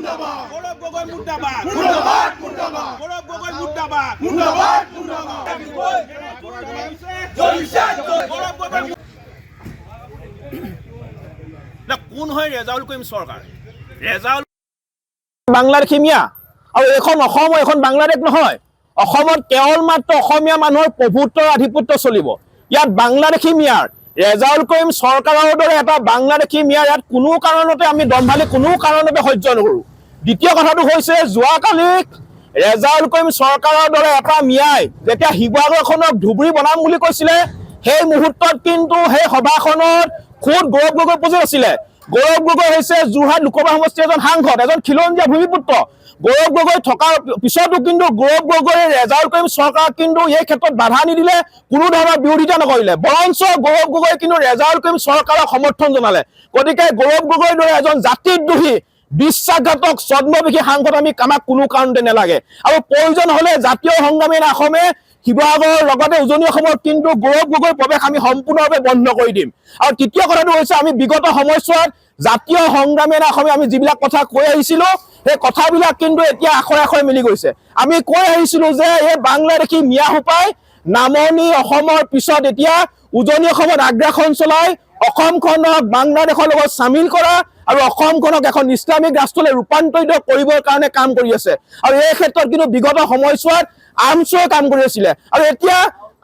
গৌৰৱ গগৈ মুৰ্দাবাদ মুৰ্দাবাদ মুৰ্দাবাদ গৌৰৱ গগৈ মুৰ্দাবাদ মুৰ্দাবাদ মুৰ্দাবাদ গৌৰৱ গগৈ কোন হয় ৰেজাউল কৰিম সৰকাৰ ৰেজাউল বাংলাদেশী মিয়া আৰু এখন অসম এখন বাংলাদেশ নহয় অসমত কেৱল মাত্ৰ অসমীয়া মানুহৰ প্ৰভুত্ব আধিপত্য চলিব ইয়াত বাংলাদেশী মিয়াৰ ৰেজাউল কৰিম সৰকাৰৰ দৰে এটা বাংলাদেশী মিয়াৰ ইয়াত কোনো কাৰণতে আমি দমভালি কোনো কাৰণতে সহ্য নকৰো দ্বিতীয় কথাটো হৈছে যোৱাকালি ৰেজাউল কৰিম সৰকাৰৰ দৰে এটা মিয়াই যেতিয়া শিৱসাগৰখনক ধুবুৰী বনাম বুলি কৈছিলে সেই মুহূৰ্তত কিন্তু সেই সভাখনত খুদ গৌৰৱ গগৈ উপস্থিত আছিলে গৌৰৱ গগৈ হৈছে যোৰহাট লোকসভা সমষ্টিৰ এজন সাংসদ এজন খিলঞ্জীয়া ভূমিপুত্ৰ গৌৰৱ গগৈ থকাৰ পিছতো কিন্তু গৌৰৱ গগৈ ৰেজাউল কৰিম সৰকাৰক কিন্তু এই ক্ষেত্ৰত বাধা নিদিলে কোনো ধৰণৰ বিৰোধিতা নকৰিলে বৰঞ্চ গৌৰৱ গগৈ কিন্তু ৰেজাউল কৰিম সৰকাৰক সমৰ্থন জনালে গতিকে গৌৰৱ গগৈৰ দৰে এজন জাতিদ্ৰোহী বিশ্বাসঘাতক ছদ্মবেশী সাংসদ আমি আমাক কোনো কাৰণতে নালাগে আৰু প্ৰয়োজন হলে জাতীয় সংগ্ৰামী অসমে শিৱসাগৰৰ লগতে উজনি অসমৰ কিন্তু গৌৰৱ গগৈৰ প্ৰৱেশ আমি সম্পূৰ্ণভাৱে বন্ধ কৰি দিম আৰু তৃতীয় কথাটো হৈছে আমি বিগত সময়ছোৱাত জাতীয় সংগ্ৰামী অসমে আমি যিবিলাক কথা কৈ আহিছিলো সেই কথাবিলাক কিন্তু এতিয়া আখৰে আখৰে মিলি গৈছে আমি কৈ আহিছিলো যে এই বাংলাদেশী মিয়াসোপাই নামনি অসমৰ পিছত এতিয়া উজনি অসমত আগ্ৰাসন চলাই অসমখনক বাংলাদেশৰ লগত সামিল কৰা আৰু অসমখনক এখন ইছলামিক ৰাষ্ট্ৰলৈ ৰূপান্তৰিত কৰিবৰ কাৰণে কাম কৰি আছে আৰু এই ক্ষেত্ৰত কিন্তু বিগত সময়ছোৱাত আমছুৱে কাম কৰি আছিলে আৰু এতিয়া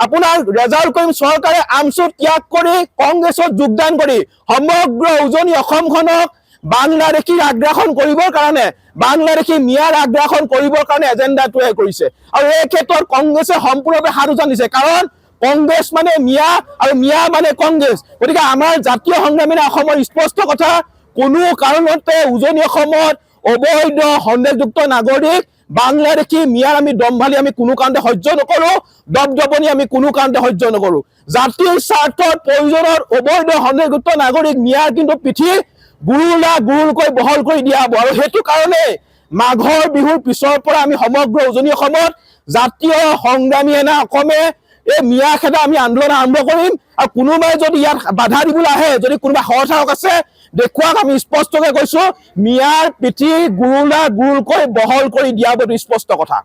আপোনাৰ ৰেজাউল কৰিম সৰকাৰে আমছু ত্যাগ কৰি কংগ্ৰেছত যোগদান কৰি সমগ্ৰ উজনি অসমখনক বাংলাদেশীৰ আগ্ৰাসন কৰিবৰ কাৰণে বাংলাদেশী মিয়াৰ আগ্ৰাসন কৰিবৰ কাৰণে এজেণ্ডা তৈয়াৰ কৰিছে আৰু এই ক্ষেত্ৰত কংগ্ৰেছে সম্পূৰ্ণভাৱে হাত উজান দিছে কাৰণ কংগ্ৰেছ মানে মিয়া আৰু মিয়া মানে কংগ্ৰেছ গতিকে আমাৰ জাতীয় সংগ্ৰামী অসমৰ স্পষ্ট কথা কোনো কাৰণতে উজনি অসমত অবৈধ সন্দেহযুক্ত নাগৰিক বাংলাদেশী মিয়াৰ আমি দমভালি আমি কোনো কাৰণতে সহ্য নকৰো দবদবনি আমি কোনো কাৰণতে সহ্য নকৰো জাতিৰ স্বাৰ্থত প্ৰয়োজনত অবৈধ সন্দেহযুক্ত নাগৰিক মিয়াৰ কিন্তু পিঠি গুৰুলকৈ বহল কৰি দিয়া হ'ব আৰু সেইটো কাৰণে মাঘৰ বিহুৰ পিছৰ পৰা আমি সমগ্ৰ উজনি অসমত জাতীয় সংগ্ৰামী অসমে এই মিয়া খেদা আমি আন্দোলন আৰম্ভ কৰিম আৰু কোনোবাই যদি ইয়াত বাধা দিবলৈ আহে যদি কোনোবা সহথাকক আছে দেখুৱাক আমি স্পষ্টকৈ কৈছো মিয়াৰ পিঠি গুৰুলকৈ বহল কৰি দিয়া হ'ব স্পষ্ট কথা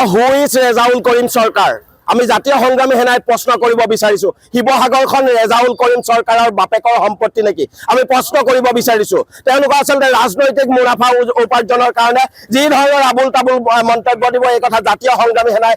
হু ইজ ৰেজাউল কৰিম সৰকাৰ আমি জাতীয় সংগ্ৰামী সেনাই প্ৰশ্ন কৰিব বিচাৰিছো শিৱসাগৰখন ৰেজাউল কৰিম সৰকাৰৰ বাপেকৰ সম্পত্তি নেকি আমি প্ৰশ্ন কৰিব বিচাৰিছো তেওঁলোক আসলে ৰাজনৈতিক মুনাফা উপাৰ্জনৰ কাৰণে যি ধৰণৰ আবুল তাবুল মন্তব্য দিব এই কথা জাতীয় সংগ্ৰামী সেনাই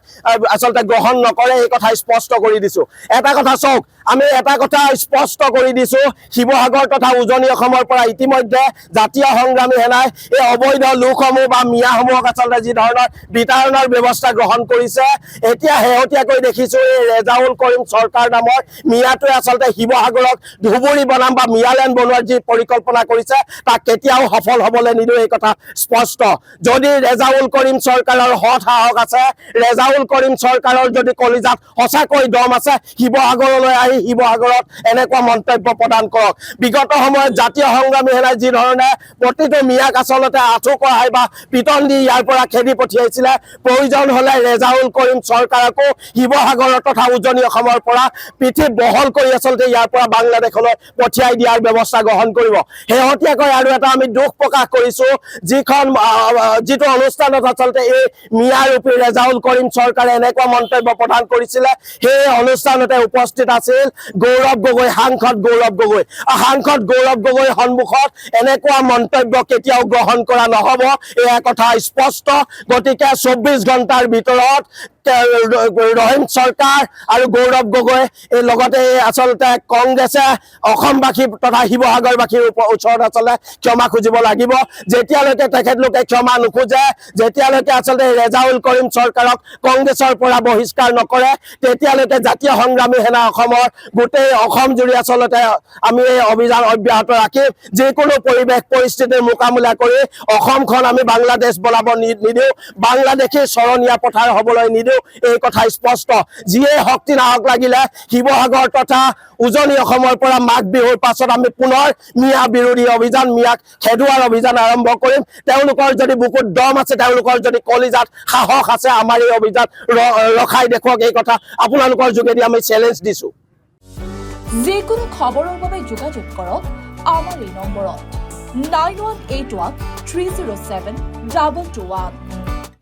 আসলে গ্ৰহণ নকৰে এই কথা স্পষ্ট কৰি দিছো এটা কথা চাওক আমি এটা কথা স্পষ্ট কৰি দিছো শিৱসাগৰ তথা উজনি অসমৰ পৰা ইতিমধ্যে জাতীয় সংগ্ৰামী সেনাই এই অবৈধ লোকসমূহ বা মিয়াসমূহক আসলে যি ধৰণৰ বিতৰণৰ ব্যৱস্থা গ্ৰহণ কৰিছে এতিয়া শেহতীয়াকৈ দেখিছো এই ৰেজাউল কৰিম সৰকাৰ নামৰ মিয়াটোৱে আসলে শিৱসাগৰক ধুবুৰী বনাম বা মিয়ালেণ্ড বনোৱাৰ যি পৰিকল্পনা কৰিছে তাক কেতিয়াও সফল হ'বলৈ নিদিওঁ এই কথা স্পষ্ট যদি ৰেজাউল কৰিম সৰকাৰৰ হঠ সাহস আছে ৰেজাউল কৰিম সৰকাৰৰ যদি কলিজাত সঁচাকৈ দম আছে শিৱসাগৰলৈ আহি শিৱসাগৰত এনেকুৱা মন্তব্য প্ৰদান কৰক বিগত সময়ত জাতীয় সংগ্ৰামী সেনাই যি ধৰণে প্ৰতিটো মিয়াক আসলতে আঁঠু কঢ়াই বা পিটন দি ইয়াৰ পৰা খেদি পঠিয়াইছিলে প্ৰয়োজন হলে ৰেজাউল কৰিম সৰকাৰকো শিৱসাগৰৰ তথা উজনি অসমৰ পৰা পিঠি বহল কৰি আসলতে ইয়াৰ পৰা বাংলাদেশলৈ পঠিয়াই দিয়াৰ ব্যৱস্থা গ্ৰহণ কৰিব শেহতীয়াকৈ আৰু এটা আমি দুখ প্ৰকাশ কৰিছো যিটো অনুষ্ঠানত আসলতে এই মিয়াৰূপী ৰেজাউল কৰিম সৰকাৰে এনেকুৱা মন্তব্য প্ৰদান কৰিছিলে সেই অনুষ্ঠানতে উপস্থিত আছিল গৌৰৱ গগৈ সাংসদ গৌৰৱ গগৈ সন্মুখত এনেকুৱা মন্তব্য কেতিয়াও গ্ৰহণ কৰা নহব এই কথা স্পষ্ট গতিকে 24 ঘণ্টাৰ ভিতৰত ৰহিম সৰকাৰ আৰ গৌৰৱ গগৈ এই লগতে আসলতে কংগ্ৰেসে অসমবাসী তথা শিৱসাগৰবাসীৰ ওচৰত আসলে ক্ষমা খুজিব লাগিব যেতিয়ালৈকে তেখেতলোকে ক্ষমা নোখোজে যেতিয়ালৈকে আসলে ৰেজাউল কৰিম সৰকাৰক কংগ্ৰেছৰ পৰা বহিষ্কাৰ নকৰে তেতিয়ালৈকে জাতীয় সংগ্ৰামী সেনা অসমৰ গোটেই অসম জুৰি আসলতে আমি এই অভিযান অব্যাহত ৰাখিম যিকোনো পৰিৱেশ পৰিস্থিতিৰ মোকাবিলা কৰি অসমখন আমি বাংলাদেশ বনাব নিদিওঁ বাংলাদেশী চৰণীয়া পথাৰ হ'বলৈ নিদিওঁ এই কথা স্পষ্ট যিয়ে শক্তি নাহক লাগিলে শিৱসাগৰ তথা উজনি অসমৰ পৰা মাঘ বিহুৰ পাছত আমি পুনৰ মিয়া বিৰোধী অভিযান মিয়াক খেদুৱাৰ অভিযান আৰম্ভ কৰিম তেওঁলোকৰ যদি বুকুত দম আছে তেওঁলোকৰ যদি কলিজাত সাহস আছে আমাৰ এই অভিযান ৰখাই দেখুৱাক এই কথা আপোনালোকৰ যোগেদি আমি চ্যালেঞ্জ দিছো যিকোনো খবৰৰ বাবে যোগাযোগ কৰক আমাৰ এই নম্বৰত 9181 307 221